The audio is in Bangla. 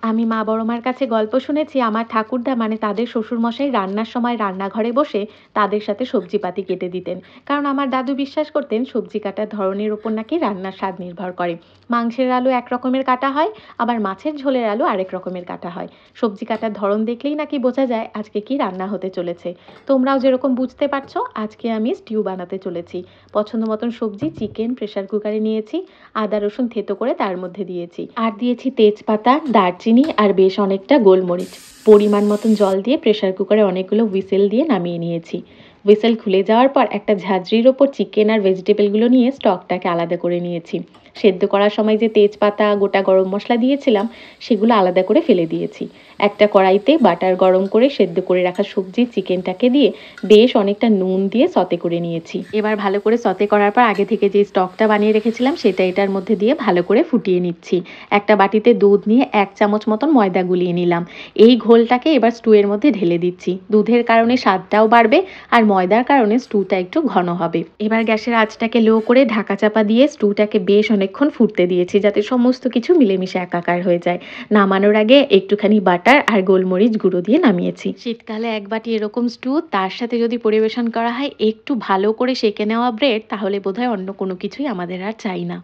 আমি মা বড় মার কাছে গল্প শুনেছি আমার ঠাকুরদা মানে তাদের শ্বশুরমশাই রান্নার সময় রান্নাঘরে বসে তাদের সাথে সবজিপাতি কেটে দিতেন। কারণ আমার দাদু বিশ্বাস করতেন সবজি কাটার ধরনের ওপর নাকি রান্নার স্বাদ নির্ভর করে। মাংসের আলু এক রকমের কাটা হয়, আবার মাছের ঝোলের আলু আরেক রকমের কাটা হয়। সবজি কাটার ধরন দেখলেই নাকি বোঝা যায় আজকে কি রান্না হতে চলেছে। তোমরাও যেরকম বুঝতে পারছো, আজকে আমি স্টিউ বানাতে চলেছি। পছন্দ মতন সবজি চিকেন প্রেসার কুকারে নিয়েছি, আদা রসুন থেতো করে তার মধ্যে দিয়েছি, আর দিয়েছি তেজপাতা, দারচিনি আর বেশ অনেকটা গোলমরিচ। পরিমাণ মতন জল দিয়ে প্রেসার কুকারে অনেকগুলো হুইসেল দিয়ে নামিয়ে নিয়েছি। হুইসেল খুলে যাওয়ার পর একটা ঝাঁঝরির ওপর চিকেন আর ভেজিটেবলগুলো নিয়ে স্টকটাকে আলাদা করে নিয়েছি। সেদ্ধ করার সময় যে তেজপাতা গোটা গরম মশলা দিয়েছিলাম সেগুলো আলাদা করে ফেলে দিয়েছি। একটা কড়াইতে বাটার গরম করে সেদ্ধ করে রাখা সবজি চিকেনটাকে দিয়ে বেশ অনেকটা নুন দিয়ে সতে করে নিয়েছি। এবার ভালো করে সতে করার পর আগে থেকে যে স্টকটা বানিয়ে রেখেছিলাম সেটা এটার মধ্যে দিয়ে ভালো করে ফুটিয়ে নিচ্ছি। একটা বাটিতে দুধ নিয়ে 1 চামচ মতন ময়দা গুলিয়ে নিলাম। এই ঘোলটাকে এবার স্টুয়ের মধ্যে ঢেলে দিচ্ছি। দুধের কারণে স্বাদটাও বাড়বে আর ময়দার কারণে স্টুটা একটু ঘন হবে। এবার গ্যাসের আঁচটাকে লো করে ঢাকা চাপা দিয়ে স্টুটাকে বেশ অনেকক্ষণ ফুটতে দিয়েছি যাতে সমস্ত কিছু মিলেমিশে একাকার হয়ে যায়। নামানোর আগে একটুখানি বাটার আর গোলমরিচ গুঁড়ো দিয়ে নামিয়েছি। শীতকালে এক বাটি এরকম স্টু তার সাথে যদি পরিবেশন করা হয় একটু ভালো করে সেঁকে নেওয়া ব্রেড, তাহলে বোধহয় অন্য কোনো কিছুই আমাদের আর চাই না।